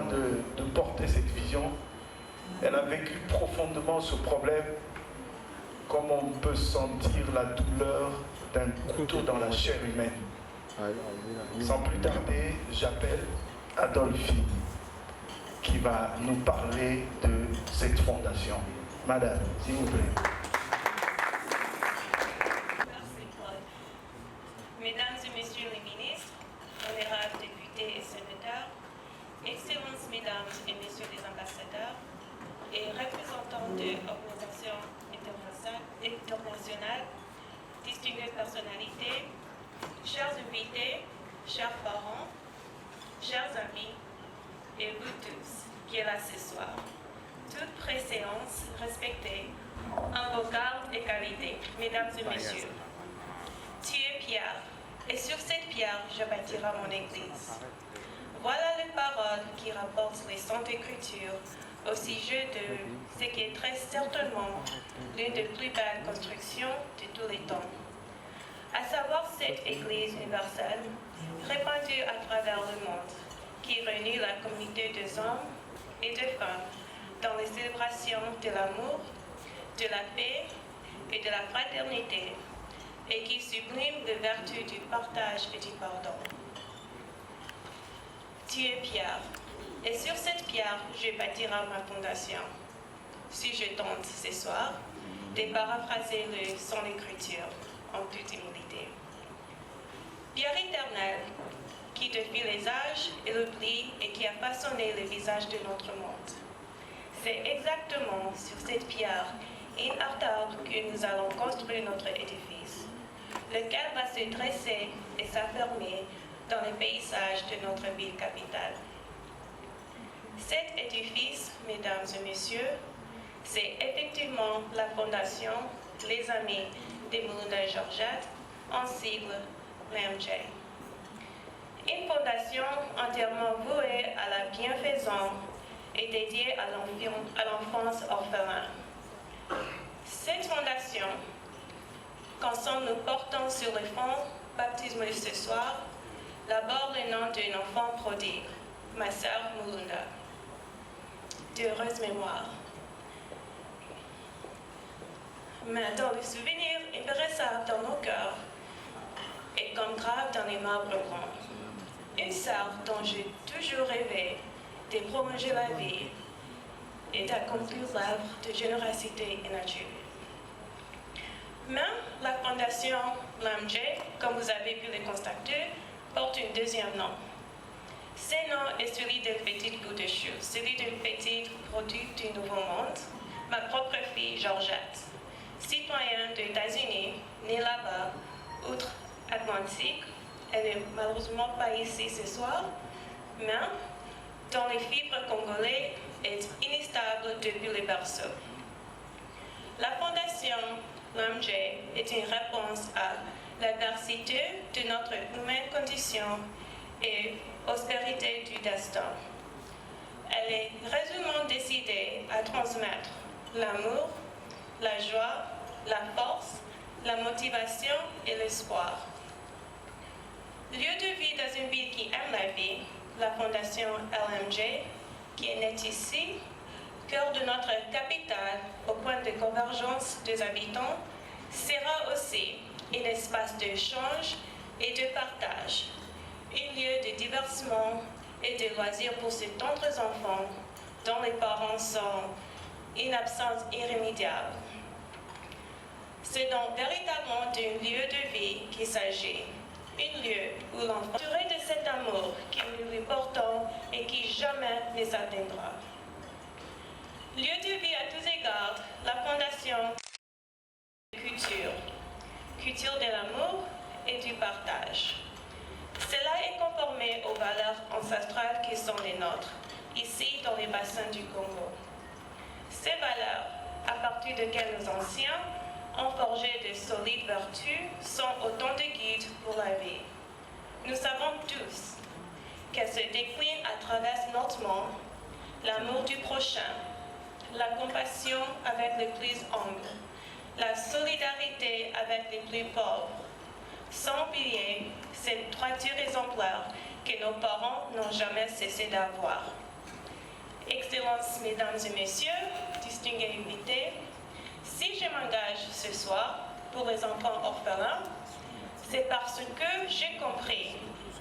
avant de porter cette vision, elle a vécu profondément ce problème, comme on peut sentir la douleur d'un couteau dans la chair humaine. Sans plus tarder, j'appelle Adolphine, qui va nous parler de cette fondation. Madame, s'il vous plaît. Merci, Claude. Mesdames et messieurs les ministres, honorables députés et sénateurs, excellences mesdames et messieurs les ambassadeurs et représentants d'organisations internationales, distinguées personnalités, chers invités, chers parents, chers amis et vous tous qui êtes là ce soir. Toute préséance respectée en vos gardes et qualités, mesdames et messieurs. Tu es pierre, et sur cette pierre je bâtirai mon église. Voilà les paroles qui rapportent les Saintes Écritures au sujet de ce qui est très certainement l'une des plus belles constructions de tous les temps. À savoir cette Église universelle répandue à travers le monde, qui réunit la communauté des hommes et des femmes dans les célébrations de l'amour, de la paix et de la fraternité, et qui sublime les vertus du partage et du pardon. Tu es pierre, et sur cette pierre, je bâtirai ma fondation. Si je tente ce soir de paraphraser son écriture en toute humilité. Pierre éternelle, qui depuis les âges et l'oubli et qui a façonné le visage de notre monde. C'est exactement sur cette pierre inartable que nous allons construire notre édifice, lequel va se dresser et s'affermer dans le paysage de notre ville capitale. Cet édifice, mesdames et messieurs, c'est effectivement la fondation Les Amis des Moulins de Georgette, en sigle l'AMJ. Une fondation entièrement vouée à la bienfaisance et dédiée à l'enfance orphelin. Cette fondation, qu'ensemble nous portons sur le fond baptismé ce soir, d'abord le nom d'un enfant prodigue, ma sœur Mulunda. D'heureuse mémoire. Mais dans le souvenir impérissable dans nos cœurs et comme grave dans les marbres blancs, une sœur dont j'ai toujours rêvé de prolonger la vie et d'accomplir l'œuvre de générosité et nature. Mais la fondation l'AMJ, comme vous avez pu le constater, porte un deuxième nom. Ce nom est celui d'une petite bout de chou, celui d'une petite produit du Nouveau Monde, ma propre fille Georgette, citoyenne des États-Unis, née là-bas, outre-Atlantique. Elle n'est malheureusement pas ici ce soir, mais dont les fibres congolaises est instable depuis le berceau. La fondation l'AMJ est une réponse à l'adversité de notre humaine condition et austérité du destin. Elle est résolument décidée à transmettre l'amour, la joie, la force, la motivation et l'espoir. Lieu de vie dans une ville qui aime la vie, la fondation LMJ, qui est née ici, cœur de notre capitale, au point de convergence des habitants, sera aussi un espace d'échange et de partage, un lieu de divertissement et de loisirs pour ces tendres enfants dont les parents sont une absence irrémédiable. C'est donc véritablement d'un lieu de vie qu'il s'agit, un lieu où l'enfant sera de cet amour que nous lui portons et qui jamais ne s'atteindra. Lieu de vie à tous égards, la fondation culture de l'amour et du partage. Cela est conformé aux valeurs ancestrales qui sont les nôtres, ici dans les bassins du Congo. Ces valeurs, à partir desquelles nos anciens ont forgé de solides vertus, sont autant de guides pour la vie. Nous savons tous qu'elles se déclinent à travers notre monde, l'amour du prochain, la compassion avec les plus humbles, la solidarité avec les plus pauvres. Sans oublier cette droiture exemplaire que nos parents n'ont jamais cessé d'avoir. Excellences, Mesdames et Messieurs, distingués invités, si je m'engage ce soir pour les enfants orphelins, c'est parce que j'ai compris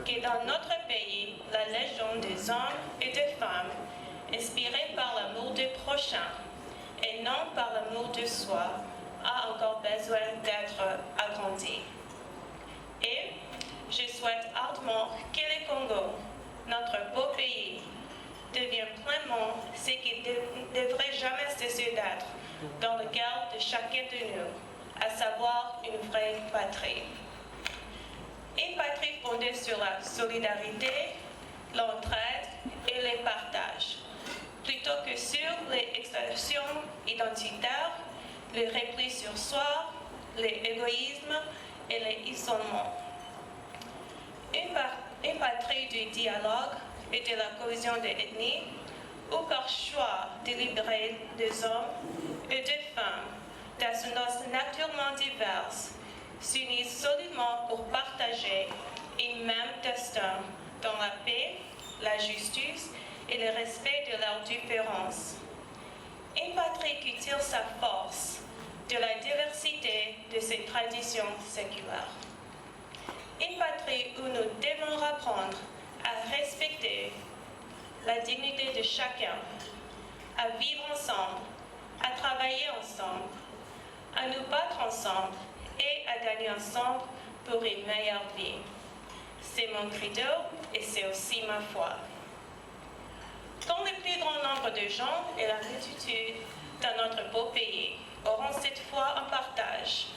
que dans notre pays, la légende des hommes et des femmes, inspirée par l'amour du prochain et non par l'amour de soi, a encore besoin d'être agrandie. Et je souhaite ardemment que le Congo, notre beau pays, devienne pleinement ce qu'il ne devrait jamais cesser d'être dans le cœur de chacun de nous, à savoir une vraie patrie. Une patrie fondée sur la solidarité, l'entraide et le partage, plutôt que sur les extractions identitaires, le repli sur soi, l'égoïsme et l'isolement. Une patrie du dialogue et de la cohésion des ethnies, où par choix délibéré des hommes et des femmes d'ascendances naturellement diverses s'unissent solidement pour partager un même destin dans la paix, la justice et le respect de leurs différences. Une patrie qui tire sa force de la diversité de ses traditions séculaires. Une patrie où nous devons apprendre à respecter la dignité de chacun, à vivre ensemble, à travailler ensemble, à nous battre ensemble et à gagner ensemble pour une meilleure vie. C'est mon credo et c'est aussi ma foi. Quand le plus grand nombre de gens et la multitude dans notre beau pays auront cette foi en partage,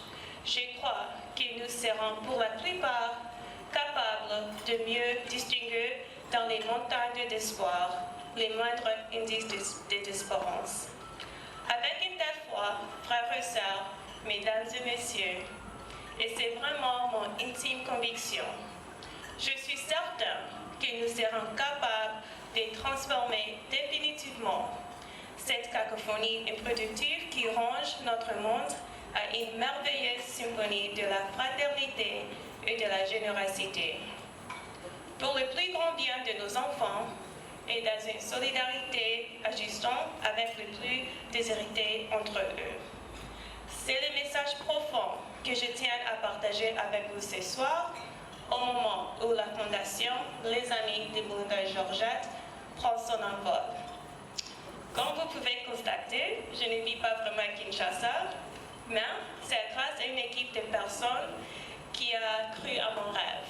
je crois que nous serons pour la plupart capables de mieux distinguer dans les montagnes d'espoir les moindres indices de désespérance. Avec une telle foi, frères et sœurs, mesdames et messieurs, et c'est vraiment mon intime conviction, je suis certain que nous serons capables de transformer définitivement cette cacophonie improductive qui ronge notre monde à une merveilleuse symphonie de la fraternité et de la générosité. Pour le plus grand bien de nos enfants et dans une solidarité agissant avec les plus déshérités entre eux. C'est le message profond que je tiens à partager avec vous ce soir, au moment où la Fondation Les Amis de Belinda Georgette prend son envol. Comme vous pouvez constater, je ne vis pas vraiment à Kinshasa, mais c'est grâce à une équipe de personnes qui a cru à mon rêve.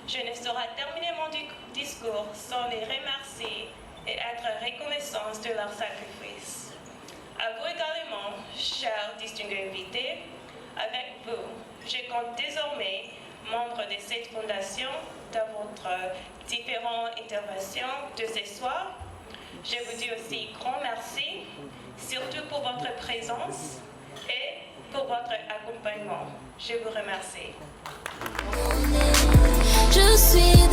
Je ne saurais terminer mon discours sans les remercier et être reconnaissante de leur sacrifice. À vous également, chers distingués invités, avec vous, je compte désormais, membre de cette fondation, dans votre différentes interventions de ce soir. Je vous dis aussi grand merci, surtout pour votre présence et pour votre accompagnement. Je vous remercie. Je suis